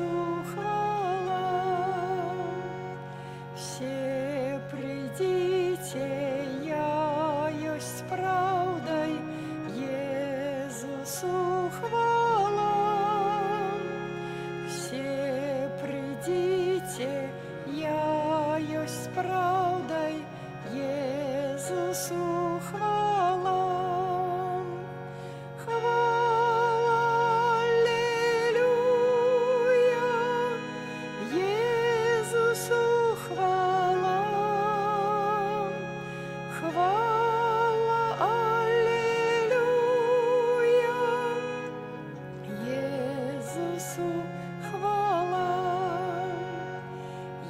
Єзусу хвала. Все придите, я есть правдой, Єзусу хвала. Все придите, я есть правдой, Єзусу хвала. Хвала, аллилуйя, Єзусу хвала. Хвала, аллилуйя, Єзусу хвала.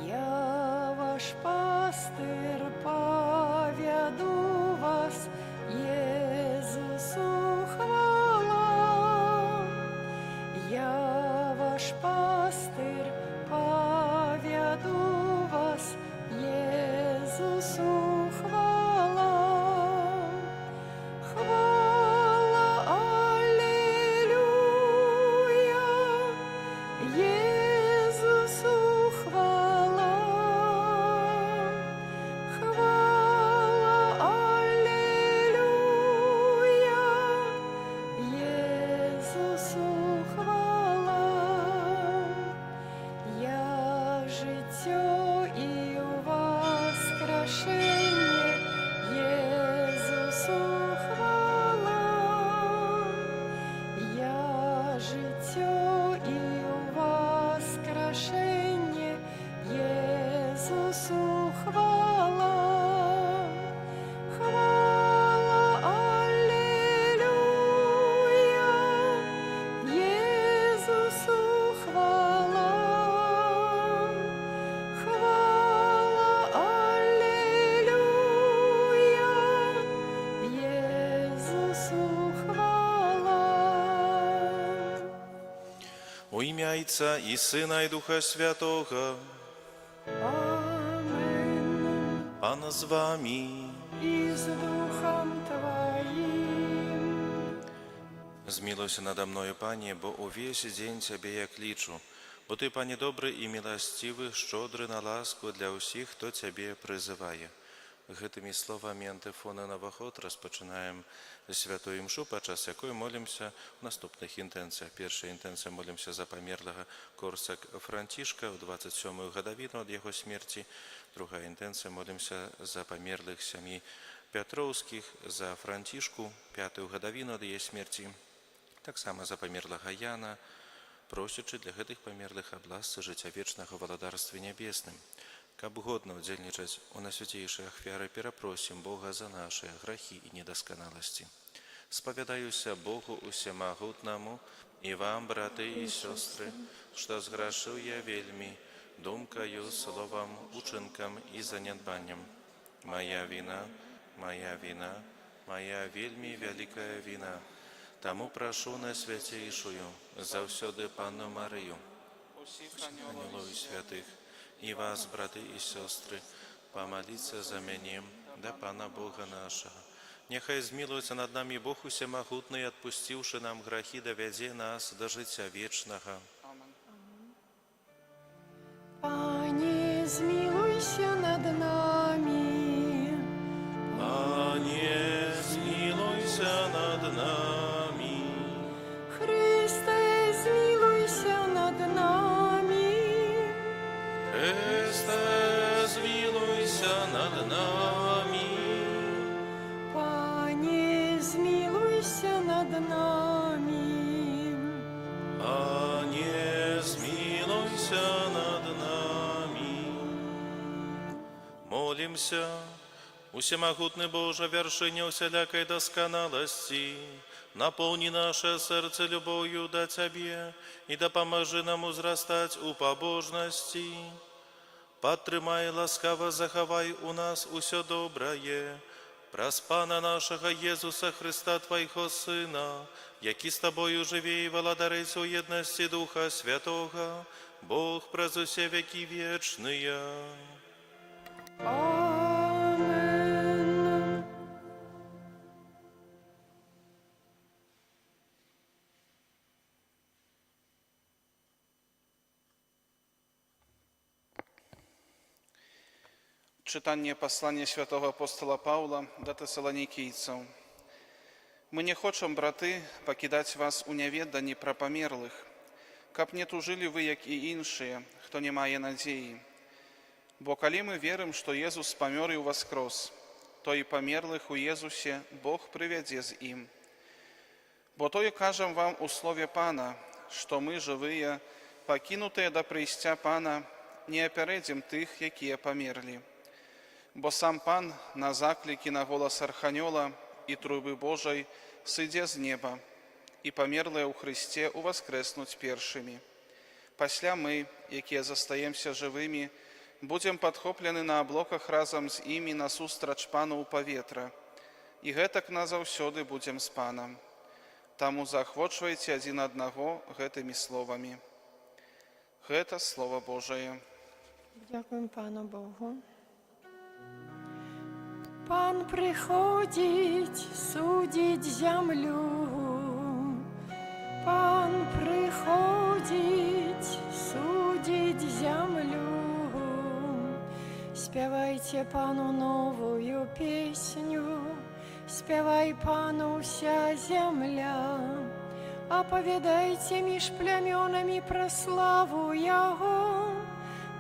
Я ваш пастир, поведу вас, Єзусу хвала. Я ваш пастир, поведу вас, Єзусу хвала. Хвала, аллилуйя, Єзусу хвала. Хвала, аллилуйя, Єзусу хвала. Я життя і воскрешення, Єзусу хвала. Я життя і воскрешення, Єзусу хвала. Хвала, аллилуйя, Єзусу хвала. Хвала, аллилуйя, Єзусу хвала. У ім'я Отця і Сина, і Духа Святого. Амин. Пан з вами. И с Духом Твоим. Змилуйся надо мною, Пані, бо увесь день Тебе я кличу. Бо Ти, Пані, добрий і милостивий, щодрий на ласку для усіх, хто Тебе призиває. Гэтымі словами антифона на ваход розпочинаємо святую мшу, подчас якої молимося в наступних інтенціях. Перша інтенція молимося за померлого Корсак Франтишка в 27-ю годовину від його смерті. Друга інтенція молимося за померлих сім'ї Петровських, за Франтишку, 5-ю годовину від її смерті. Так само за померлого Яна, просячи для гэтых померлых области життя вечного в Владарстве Небесным. Каб годно удзельнічаць у найсвятейшай ахвяры, перапросім Бога за наши грахи и недосконалости. Спавядаюся Богу усемагутнаму и вам, браты и сестры, что зграшыў я вельми, думкою, словом, учинком и занядбаннем. Моя вина, моя вина, моя вельми великая вина. Тому прошу найсвятейшую, завсёды Панну Марию, ангелов и святых, и вас, браты и сестры, помолиться за меня, да Пана Бога нашего. Нехай змилуется над нами Бог усемогутный, отпустивший нам грехи, доведе нас до життя вечного. Пане, змилуйся над нами. Пане, змилуйся над нами. Христе, змилуйся над нами. Христе, змилуйся над нами. Пане, змилуйся над нами. Пане, змилуйся над нами. Молимся. Усемогутный Боже, вершиня усялякой досконалости, наполни наше сердце любовью до Тебе и да поможи нам узрастать у побожности. Подтримай, ласкаво заховай у нас усё доброе, праз Пана нашего Єзуса Христа, Твоего Сына, який с Тобою живе и владарить у едности Духа Святого, Бог през усе веки вечные. Амен. Czytanie послання святого апостола Павла до Тессалоникийцев. Мы не хочем, браты, покидать вас у неведані про померлих, каб не тужили вы, як і іншие, хто не має надеї. Бо коли мы верим, что Иисус помер и воскрес, то и померлых у Иисусе Бог приведе с им. Бо то и кажем вам у слове Пана, что мы, живые, покинутые до прийстя Пана, не опередим тих, які померли. Бо сам Пан на заклики на голос Арханьола и трубы Божией сыдзе з неба, и померлые у Христе увоскреснуть першими. Пасля мы, якія застаемся живыми, будем подхоплены на облаках разом з ими насустрач Пану у паветра, и гэтак назаўсёды будем с Паном. Таму заахвочвайце адзін аднаго гэтымі словамі. Гэта Слово Божие. Дякуємо Пану Богу. Пан приходить судить землю. Пан приходить судить землю. Спевайте Пану новую песню, спевай Пану вся земля. Оповедайте між племенами про славу Его,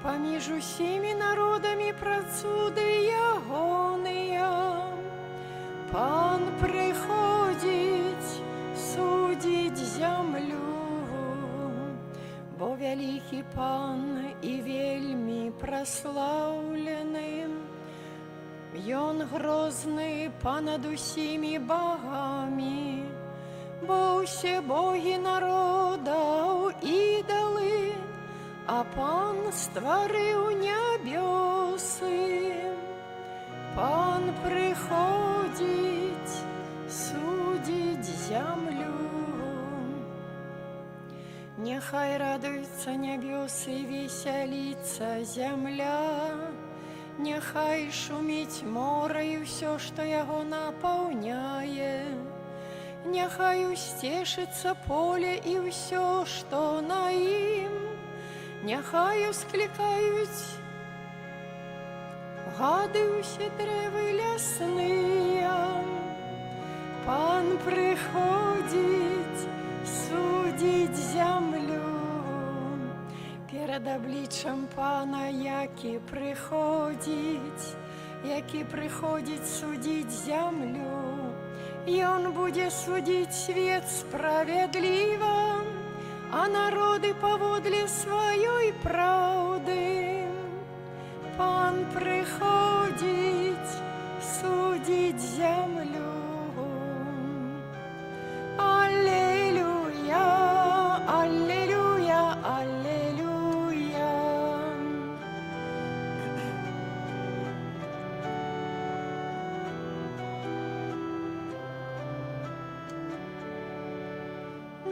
поміж усіми народами про цуди Ягония. Пан приходить судить землю, бо великий Пан и вельми прославленный. Ён грозный понад усіми богами, бо усе боги народов идолы, а Пан створив небесы. Пан приходить судить землю. Нехай радуются небесы и веселится земля, нехай шумить море и все, что его наполняет. Нехай устешится поле и все, что на им. Нехай ускликають гады усі древи лясные. Пан приходить судить землю. Перед обличчям Пана, який приходить судить землю. И он будет судить свет справедливо, а народы поводле своей правды. Пан приходить судить землю. Аллилуйя, аллилуйя, аллилуйя.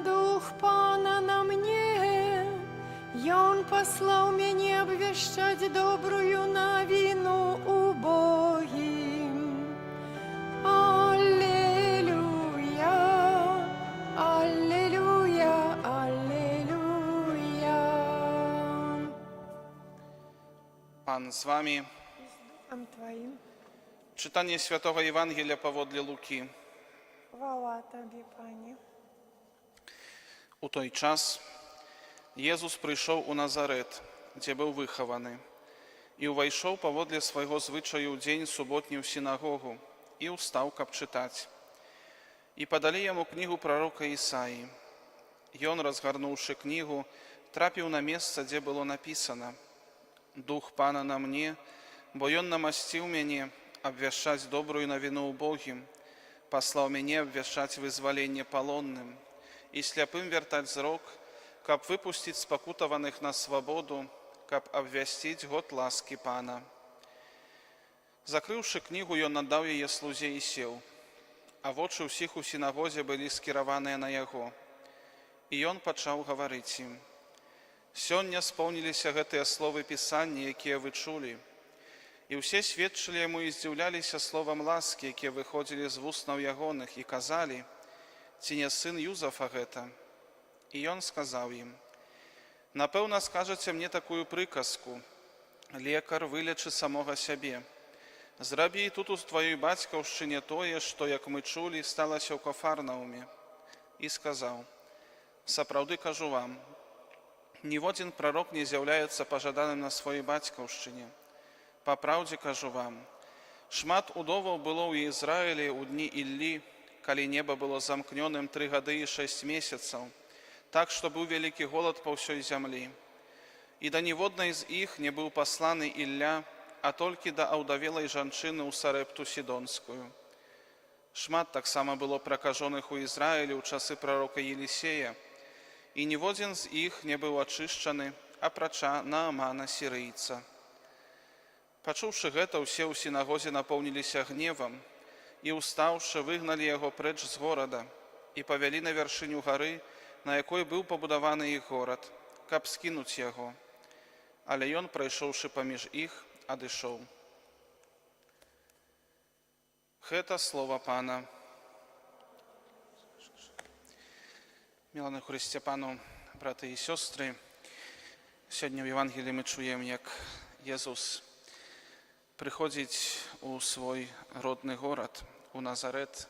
Дух Пана на мне, и Он послал меня обвещать добрую новину убогим. Аллилуйя, аллилуйя, аллилуйя. Пан з вами. И с Духом Твоим. Czytanie Świętego Ewangelia powodle Luki. Хвала Тобі, Пані. У той час Jezus прийшов у Назарет, де був вихований, і увайшов поводле свого звичаю день суботній в синагогу, і устав, каб читати. І подали йому книгу пророка Ісаї. І он, розгорнувши книгу, трапив на місце, де було написано: «Дух Пана на мне, бо Он намастив мене обвещать добрую новину убогим, послал мене обвещать вызволение полонным, и слепым вертать зрок, каб выпустить спокутованных на свободу, каб обвестить год ласки Пана». Закрывши книгу, ён наддаў яе слузе і сеў, а вочы ўсіх у сінагозе былі скіраваныя на яго. І ён пачаў гаварыць ім: «Сёння споўніліся гэтыя словы Пісання, якія вы чулі». І ўсе сведчылі яму і здзіўляліся словам ласкі, якія выходзілі з вуснаў ягоных, і казалі: «Ці не сын Юзафа гэта?» І ён сказаў ім: «Напэўна, скажаце мне такую прыказку: лекар, вылечы самога сябе. Зрабі і тут у тваёй бацькаўшчыне тое, што, як мы чулі, сталася ў Кафарнауме. І сказаў: сапраўды кажу вам, ніводзін прарок не з'яўляецца пажаданым на сваёй бацькаўшчыне. Па праўдзе кажу вам, шмат удоваў было ў Ізраілі ў дні Іллі, калі неба было замкнёным 3 гады і 6 месяцаў, так, што быў вялікі голад па ўсёй зямлі. І да ніводнай з іх не быў пасланы Ілля, а толькі да аўдавелай жанчыны ў Сарэпту Сідонскую. Шмат таксама было пракажоных у Ізраілі ў часы прарока Елісея, і ніводзін з іх не быў ачышчаны, апрача Наамана сірыйца. Пачуўшы гэта, усе ў сінагозе напоўніліся гневам, і, устаўшы, выгналі яго прэч з горада і павялі на вяршыню гары, на якой быў пабудаваны іх горад, каб скінуць яго. Але ён, прайшоўшы паміж іх, адышоў. Гэта слова Пана. Міланы Хрысце Пану, браты і сёстры, сёння ў Евангеліі мы чуем, як Езус прыходзіць у свой родны горад, у Назарэт,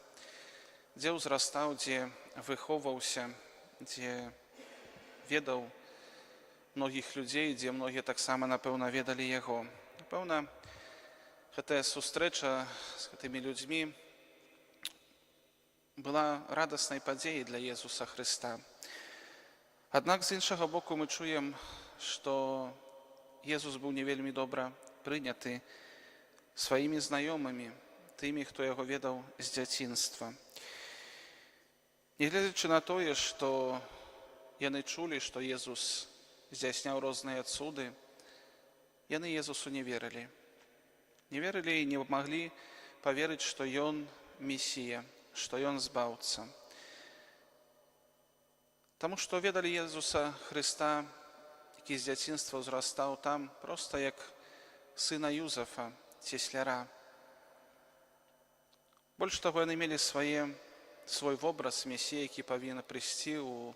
дзе ўзрастаў, дзе выхоўваўся, дзе ведаў многіх людзей, дзе многія таксама, напэўна, ведалі яго. Напэўна, гэтая сустрэча з гэтымі людзьмі была радаснай падзеяй для Езуса Хрыста. Аднак, з іншага боку, мы чуем, што Езус быў не вельмі добра прыняты сваімі знаёмымі, тымі, хто яго ведаў з дзяцінства. Нягледзячы на тое, што яны чулі, што Езус здзяйсняў розныя цуды, яны Езусу не верылі. Не верылі і не маглі паверыць, што ён Месія, што ён збаўца. Таму што ведалі Езуса Хрыста, які з дзяцінства ўзрастаў там, проста як сына Юзафа, цесляра. Больш таго, яны мелі свой вобраз Месіі, які павінен прыйсці у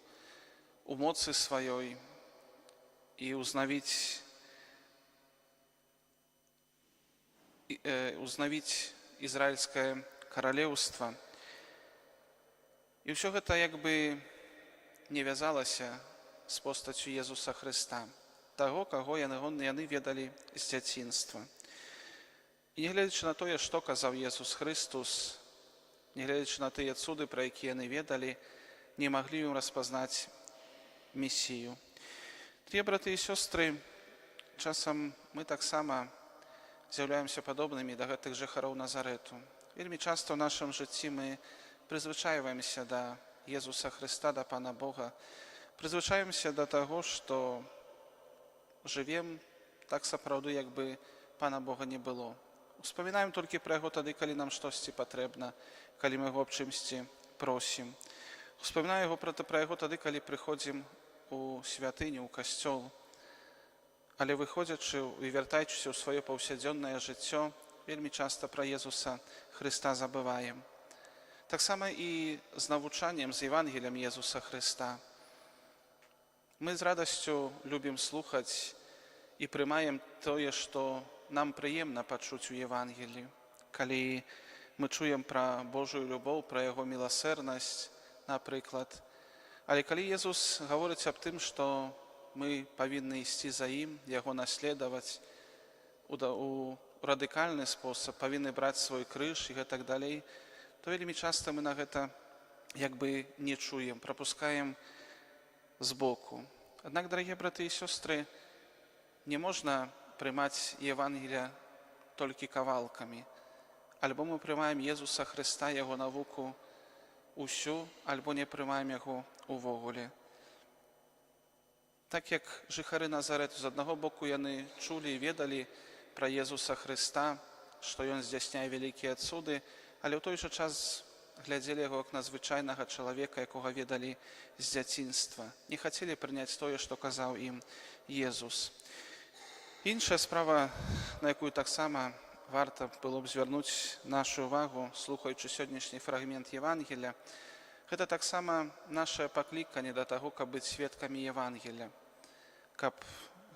моцы сваёй і узнавіць ізраільскае каралеўства. І ўсё гэта як бы не вязалася з постаццю Езуса Хрыста, таго, каго яны ведалі з дзяцінства. І нягледзячы на тое, што казаў Езус Хрыстус, нягледзячы на тыя цуды, пра якія яны ведалі, не маглі ім распазнаць Месію. Тыя, браты і сёстры, часам мы таксама з'яўляемся падобнымі да гэтых жыхароў Назарэту. Вельмі часта ў нашым жыцці мы прызвычайваемся да Езуса Хрыста, да Пана Бога, прызвычаемся да таго, што жывем так сапраўды, як бы Пана Бога не было. Успамінаем толькі пра яго тады, калі нам штосьці патрэбна, калі мы яго аб чымсьці просім. Успамінаем пра яго тады, калі прыходзім у святыню, у касцёл. Але выходзячы і вяртаючыся ў сваё паўсядзённае жыццё, вельмі часта пра Езуса Хрыста забываем. Таксама і з навучаннем, з Евангеліем Езуса Хрыста. Мы з радасцю любім слухаць і прымаем тое, што нам прыемна пачуць у Евангеліі. Калі мы чуем пра Божую любоў, пра яго міласэрнасць, напрыклад. Але калі Езус гаворыць аб тым, што мы павінны ісці за ім, яго наследаваць у радыкальны спосаб, павінны браць свой крыж і гэтак далей, то вельмі часта мы на гэта як бы не чуем, прапускаем збоку. Аднак, дарагія браты і сёстры, не можна прымаць Евангелія толькі кавалкамі. Альбо мы прымаем Езуса Хрыста, яго навуку усю, альбо не прымаем яго увогуле. Так як жыхары Назарэту, з аднаго боку яны чулі і ведалі пра Езуса Хрыста, што ён здзяйсняе вялікія цуды, але ў той жа час глядзелі яго як на звычайнага чалавека, якога ведалі з дзяцінства. Не хацелі прыняць тое, што казаў ім Езус. Іншая справа, на якую таксама варта было б звярнуць нашу увагу, слухаючы сённяшні фрагмент Евангелія, гэта таксама нашае пакліканне да таго, каб быць сведкамі Евангелія, каб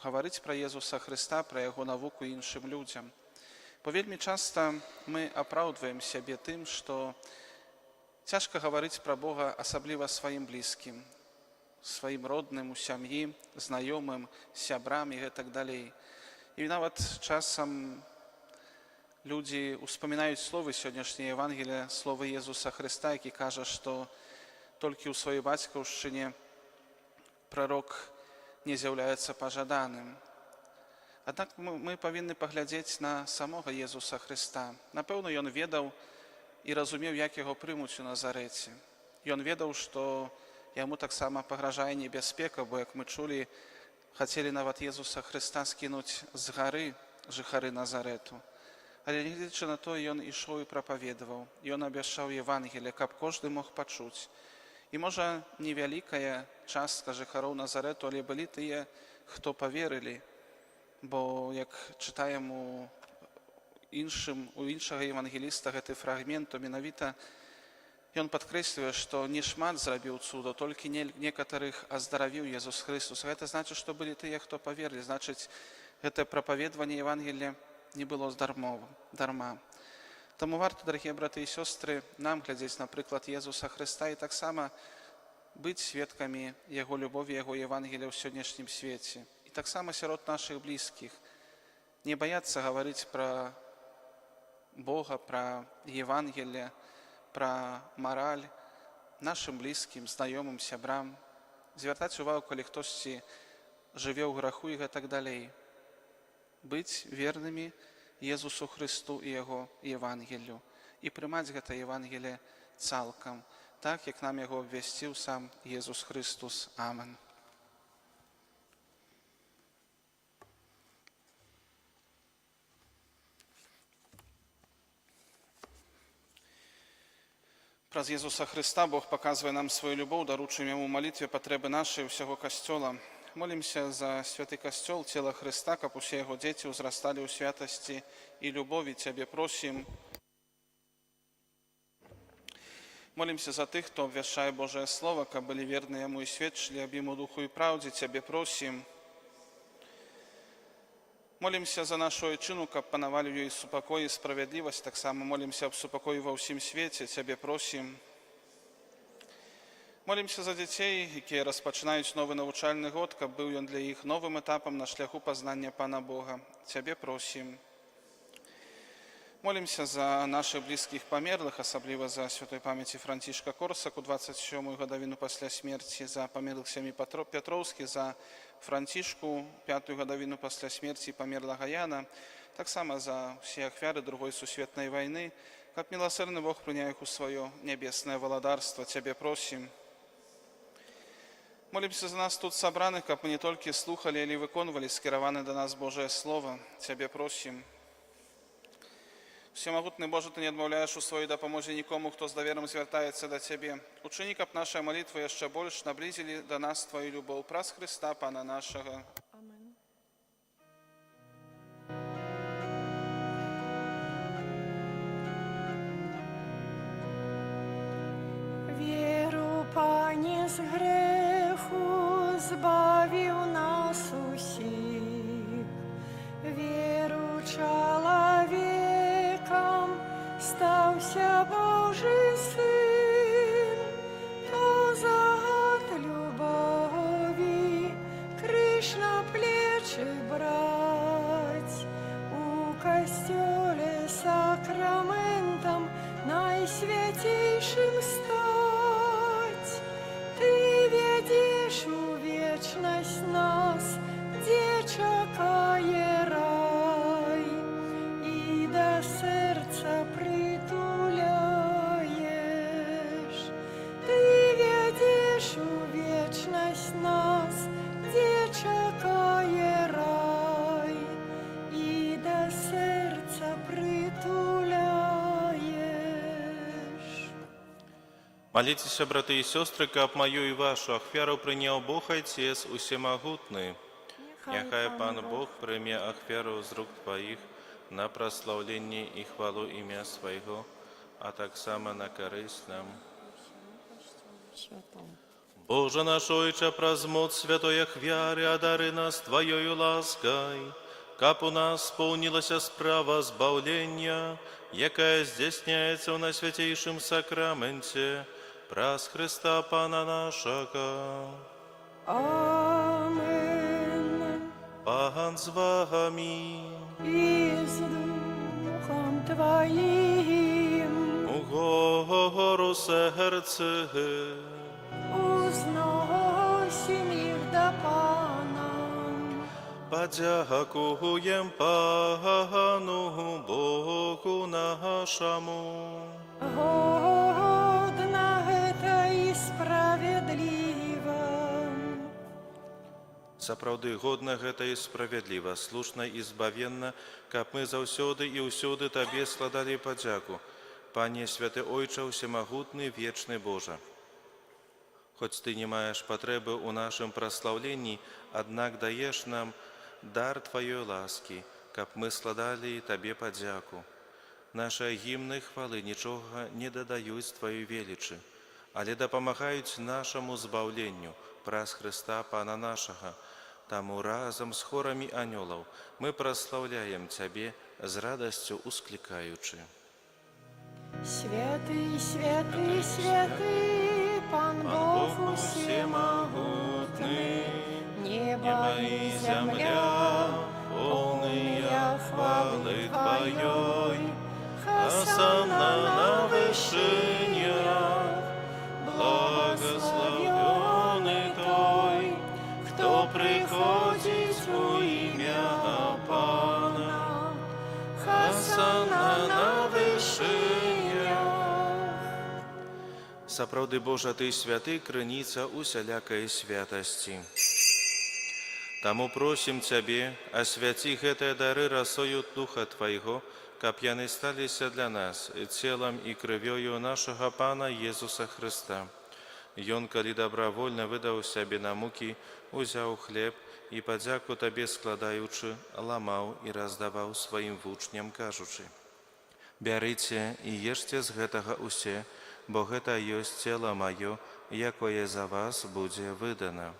гаварыць пра Езуса Хрыста, пра Яго навуку іншым людзям. Бо вельмі часта мы апраўдваем сябе тым, што цяжка гаварыць пра Бога, асабліва сваім блізкім, сваім родным, у сям'і, знаёмым, сябрам і гэтак далей. І нават часам людзі успамінаюць словы сённяшняй Евангелія, словы Езуса Хрыста, які кажа, што толькі ў сваёй бацькаўшчыне прарок не з'яўляецца пажаданым. Аднак мы павінны паглядзець на самога Езуса Хрыста. Напэўна, ён ведаў і разумеў, як яго прымуць у Назарэце. Ён ведаў, што яму таксама пагражае небяспека, бо, як мы чулі, хацелі нават Езуса Хрыста скінуць з гары жыхары Назарэту. Але нягледзячы на то, ён ішоў і прапаведаваў. Ён абяшчаў Евангелие, каб кожны мог пачуць. І, можа, невялікая частка жыхароў Назарэту, але былі тыя, хто паверылі, бо, як чытаем у іншага евангеліста гэты фрагмент, то менавіта ён падкрэслівае, што не шмат зрабіў цудаў, толькі некаторых аздаравіў Езус Хрыстос. Гэта значыць, што былі тыя, хто паверылі. Значыць, гэтае прапаведванне Евангелія не было дарма. Таму варта, дарагія браты і сёстры, нам глядзець на прыклад Езуса Хрыста і таксама быць сведкамі Яго любові, Яго Евангелія ў сённяшнім свеце. І таксама сярод нашых блізкіх. Не баяцца гаварыць пра Бога, пра Евангелие, пра мараль нашым блізкім, знаёмым, сябрам. Звяртаць увагу, калі хтосьці жыве ў граху і гэтак далей. Быць вернымі Езусу Хрысту і Яго Евангелію. І прымаць гэта Евангелие цалкам, так, як нам яго абвясціў сам Езус Христос. Амен. Праз Езуса Христа Бог паказвае нам сваю любоў, даручуем Яму малітве патрэбы нашай усяго Касцёла. Молімся за святы Касцёл, цела Христа, каб усе Яго дзеці ўзрасталі ў святасці і любові. Цябе просім. Молімся за тых, хто абвяшчае Божае Слово, каб былі верны Яму і сведчылі аб Ім у духу і праўдзе. Цябе просім. Молімся за нашу айчыну, каб панавалі ў ёй супакой і справядлівасць. Таксама молімся аб супакоі ва ўсім свеце. Цябе просім. Молімся за дзяцей, якія распачынаюць новы навучальны год, каб быў ён для іх новым этапам на шляху пазнання Пана Бога. Цябе просім. Молімся за наших блізкіх памерлых, асабліва за святой памяці Францішка Корсаку, 27-ю гадавіну пасля смерці, за памерлых сям'і Пятроўскі, за Францішку, 5-ю гадавіну пасля смерці памерлага Яна, таксама за ўсе ахвяры Другой сусветнай вайны, каб міласэрны Бог прыняў іх у сваё нябеснае валадарства. Цябе просім. Молімся за нас тут сабраных, каб мы не толькі слухалі, але выконвалі скіраваны да нас Божае Слово. Цябе просім. Всемагутны Боже, Ты не адмаўляеш у сваёй дапамозе нікому, хто з даверам звяртаецца да Цябе. Учыні, каб наша малітвы яшчэ больш наблізілі да нас Твою любоў. Праз Христа, Пана нашага. Amen. Віру, Пані, з греху збавив нас усіх. Віру чоловіком стався Божий Син, то загад любові криш на плечі брать, у костюлі сакраментом найсвятейшим стать. Ты ведешь у вечность нас, где чекає рай, і до серця притуляєш. Ты ведешь у вечность нас, где чекає рай, і до серця притуляєш. Молитесь, браты и сестры, каб мою и вашу ахвяру принял Бог Отец Усемогутный. Нехай Пан Бог прийме ахвяру з рук Твоих на прославление и хвалу имя Своего, а так само на корысть нам. Боже наш Ойче, праз моц святой ахвяры, одари нас Твоею лаской, каб у нас сповнилася справа збавлення, якая здійсняється у найсвятейшем сакраменте, праз Христа Пана нашого. Amen. Пан з вами, I z duchem Twoim угору серце, uznosił ich do Pana. подякуєм Пану Богу нашому. Godna это и справедлива. Сапраўды годна гэта і справядліва, слушна і збавенна, каб мы заўсёды і ўсюды Табе складалі падзяку. Пане святы Ойча, усемагутны, вечны Божа. Хоць Ты не маеш патрэбы ў нашым праслаўленні, аднак даеш нам дар Тваёй ласкі, каб мы складалі Табе падзяку. Нашы гімны хвалы нічога не дадаюць Тваёй велічы, але дапамагаюць нашаму збаўленню праз Хрыста Пана нашага. Таму разам з хорамі анёлаў мы праслаўляем Цябе з радасцю усклікаючы. Святый, святый, святый, Пан Бог всемогутный, небо и земля, полные хвалы Твоей. Хосанна на вышинях, благословенный Той, кто приходит во имя Пана. Хосанна на вышинях. Сапраўды, Божа, Ты святы, крыніца усялякай святасці. Таму просім Цябе, асвяці гэтыя дары расою Духа Твайго, каб яны сталіся для нас целам і крывёю нашага Пана Езуса Хрыста. Ён, калі добравольна выдаў сябе на мукі, узяў хлеб і падзяку Табе складаючы, ламаў і раздаваў сваім вучням, кажучы: «Бярыце і ешце з гэтага усе, бо гэта ёсць цела маё, якое за вас будзе выдана».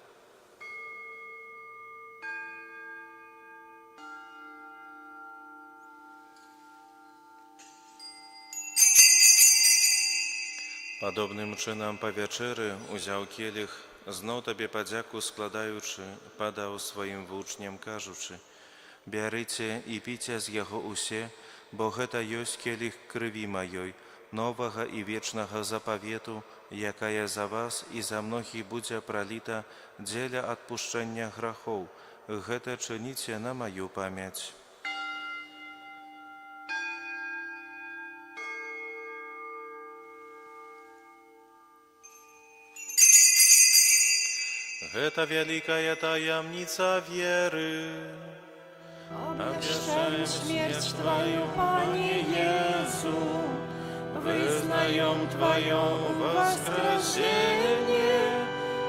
Падобным чынам па вячэры узяў келіх, зноў Табе падзяку складаючы, падаў сваім вучням, кажучы: «Бярыце і піце з яго усе, бо гэта ёсць келіх крыві маёй, новага і вечнага запавету, якая за вас і за многіх будзе праліта дзеля адпушчэння грахоў. Гэта чыніце на маю памяць». Гэта вялікая таямніца веры. Обвящаем смерть Твою, Пане Иису, вызнаем Твое воскресение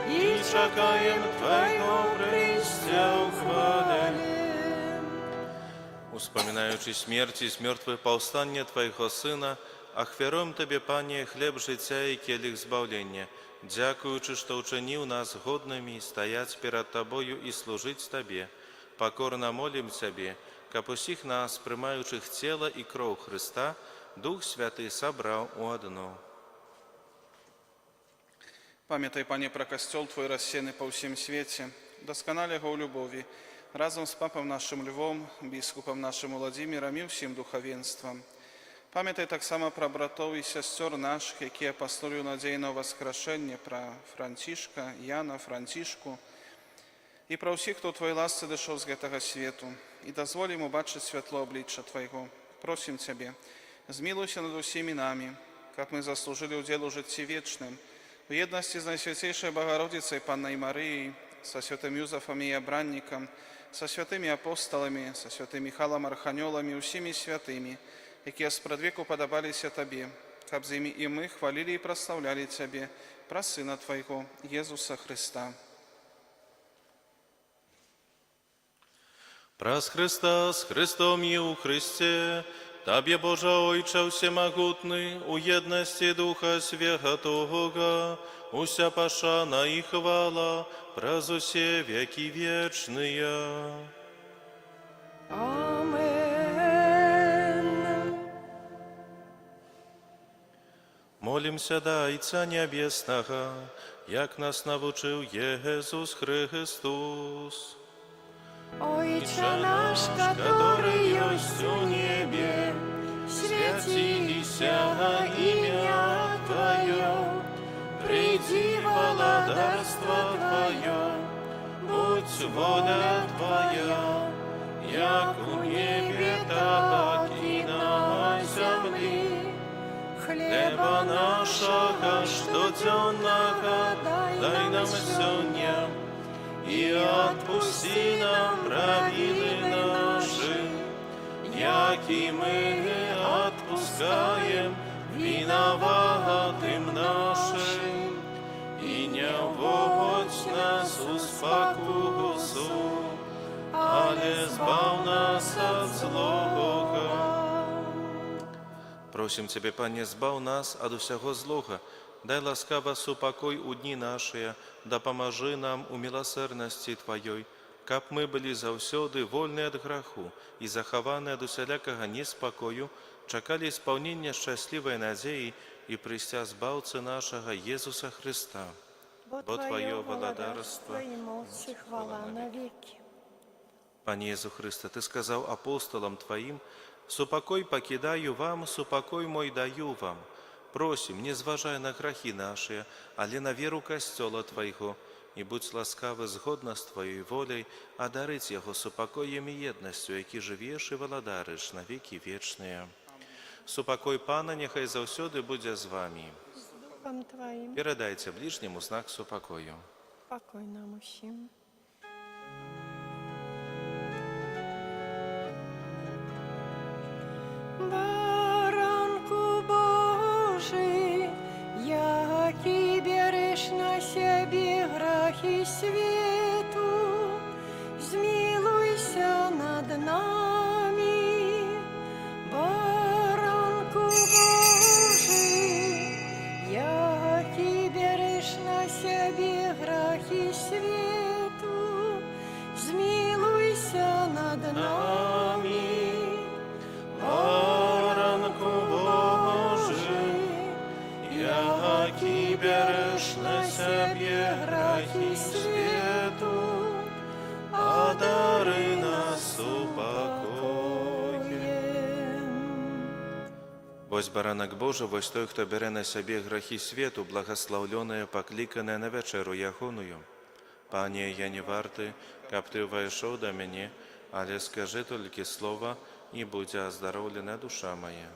и чекаем Твоего прийстя в хвале. Успамінаючы смерць і з мёртвых паўстання Твайго Сына, ахвяруем Табе, Пане, хлеб жыцця і келіх збаўлення, дзякуючы, што ўчыніў нас годнымі стаяць перад Табою і служыць Табе. Пакорна молім Цябе, каб усіх нас, прымаючых цела і кроў Хрыста, Дух Святы сабраў у адно. Памятай, Пане, пра касцёл Твой рассеяны па ўсім свеце, дасканалі яго ў любові, разам з папам нашым Львом, біскупам нашым Уладзімірам і ўсім духавенствам. Памятай таксама пра братоў і сясцёр нашых, якія паслалі надзейна васкрашэнне, пра Францішка, Яна, Францішку і пра ўсіх, хто Твоей ласцы дышоў з гэтага свету. І дазволі ім убачыць святло аблічча Твайго. Просім Цябе, змілуйся над усімі намі, каб мы заслужылі ўдзел у жыцці вечным, у еднасці з Найсвяцейшай Багародзіцай Паннай Марыяй, са святым Юзафам і Абраннікам, са святымі апосталамі, са святым Міхалам Арханёлам і ўсімі святымі, якія спрадвеку падабаліся Табе, каб з імі і мы хвалілі і праслаўлялі Цябе праз Сына Твайго, Езуса Хрыста. Праз Христа, з Христом і у Христе, Табе, Божа Ойче всемогутный, у єдності Духа Святого, уся пашана и хвала, праз усе веки вечные. Amen. Молимся до Отца Небесного, як нас навчив Єсус Христос. Ojcze nasz, który jest u niebie, святилися имя Твое, приди владарство Твое, будь воля Твоя, як у небе, так и на земле. Хлеба нашего Штоденного дай нам сегодня, и отпусти нам правины наши, яки мы отпускаем виноватым нашим, и не вводь нас в спокусу, але збав нас от злого. Просим Тебе, Пане, збав нас от усяго злога, дай ласкаво супокой у дни наши, да поможи нам у милосердности Твоей, каб мы были завсёды вольны от греху и захованы от усялякого неспокою, чекали исполнения счастливой надеи и прися Збавцы нашего Иисуса Христа. Bo Twoje wладарство i moc i chwała na wieki. Пане Иисус Христе, Ты сказал апостолам Твоим: «Супокой покидаю вам, супокой мой даю вам». Просим, не зважая на грехи наши, але на веру Костела Твоего, и будь ласкавы згодно с Твоей волей, одарить Его супокоем и едностью, які живеш и владариш на веки вечные. Супокой Пана нехай завсёды буде з вами. Z duchem Twoim Передайте ближнему знак супокою. pokój nam усім. Baranku Boży, jaki bierzesz na siebie grzechy światu, zmiłuj się nad nami. Baranku Boży, jaki bierzesz na siebie grzechy światu, zmiłuj się nad nami. Baranku Boży, jaki bierzesz na siebie grzechy światu, a dary nas Spokojem. Вось баранак Божий, вось той, хто бере на себе грехи свету, благословленное, покликане на вечеру ягоную. Пане, я не вартий, каб Ти войшов до мене, але скажи тільки слово, і буде оздоровлена душа моя.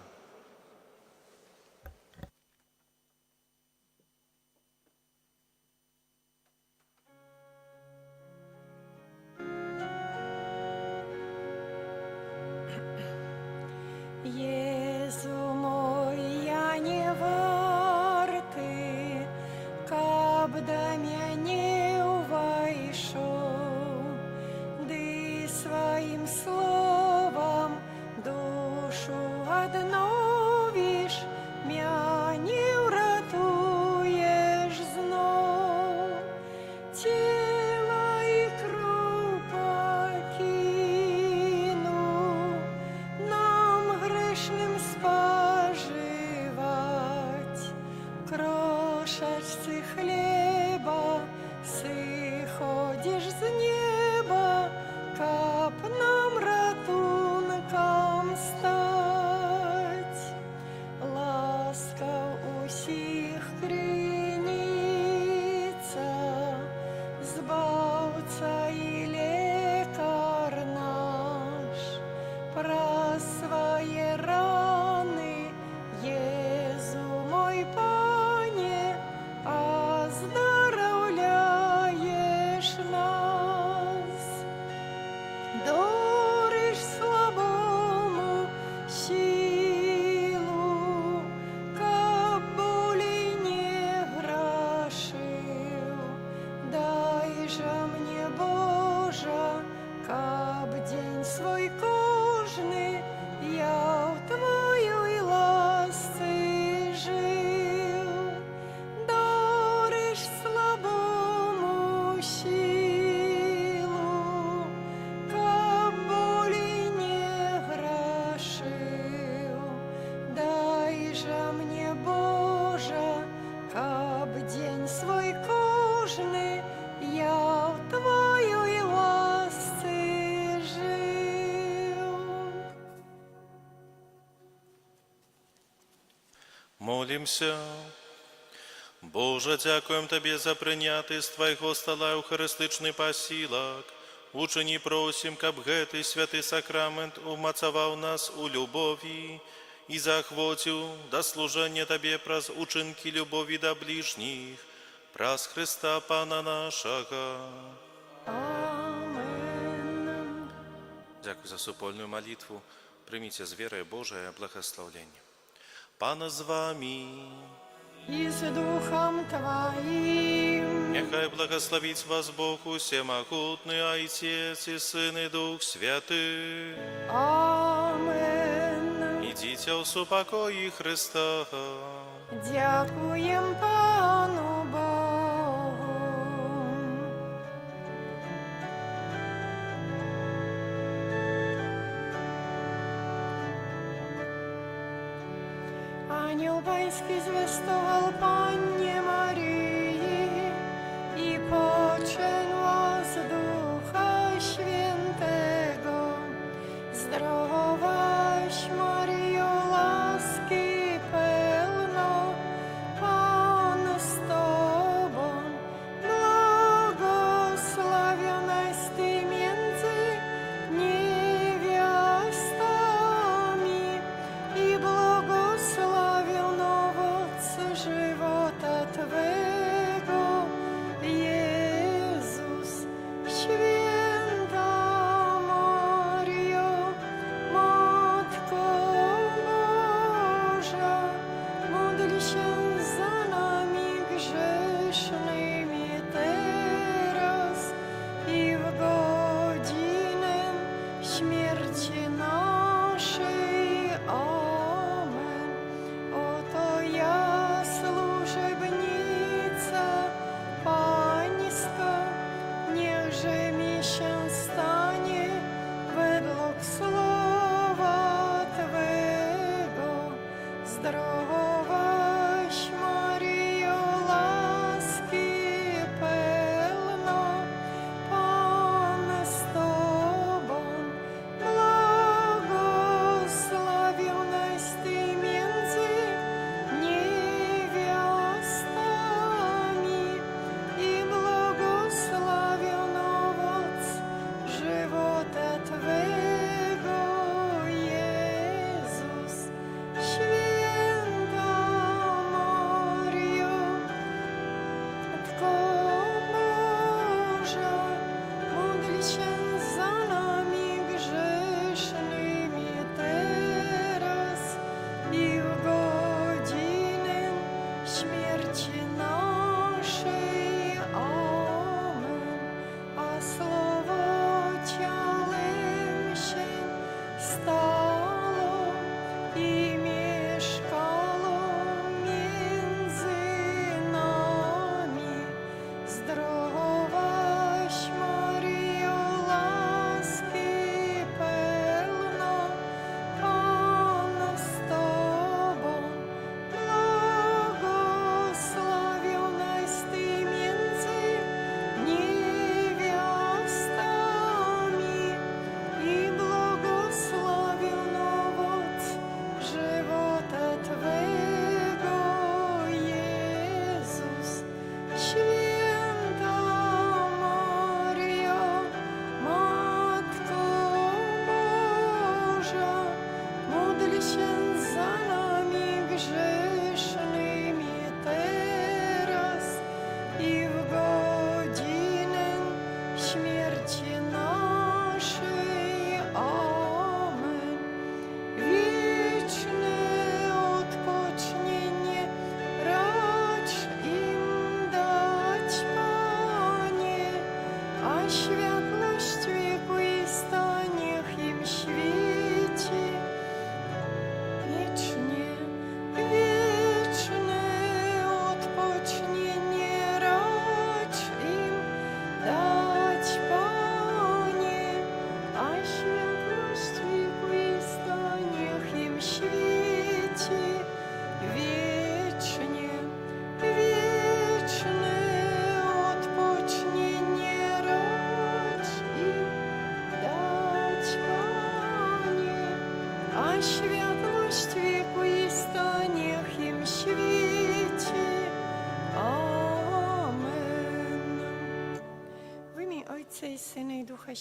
Jezu mój, ja nie warty, kab do mnie uwajszł, gdy swoim słowem duшу odnowisz, mnie nie uratujesz znów. Ciała i krów покину, нам грешным споживать, крошечцы хлеба, сыходишь с неба, каб нам ратунком стать. жа мне, Божа, каб день свой кожны я в Твоей ласце жил. Молімся. Боже, дякуємо Тобі за прийняти з Твоєго стола Евхаристичний посілок. Учені просим, каб гетий святий сакрамент умацавав нас у любові і захватив до служення Тобі праз учинки любові до ближніх, праз Христа Пана нашого. Амен. Дякую за супольную молитву. Примите с верой Божие благословение. Пана з вами. И с Духом Твоим. Нехай благословить вас Бог Всемогутный, Отец и Сын и Дух Святый. Амен. Идите в супокої Христа. Дякуем Пану Богу. Ангел Паський звестовал Панне Марии, и почен вас Духа Świętego. Zdrowaś Maryjo, łaski pełno, Pan z Tobą, błogosławionaś Ty między niewiastami i błogosławion owoc żywota Twego, Jezus. Święta Maryjo, Matko Boża, módl się za nami grzesznymi teraz i w godzinę śmierci naszej. Amen. Oto ja, służebnica Pańska, niechże mi się stanie według słowa Twego. Zdrowaś Maryjo, łaski pełno, Pan z Tobą, błogosławionaś Ty między niewiastami i błogosławion owoc żywota Twego, Jezus. Święta światłość wieku i staniech im świeci. Amen. W imię Ojca i Syna i Ducha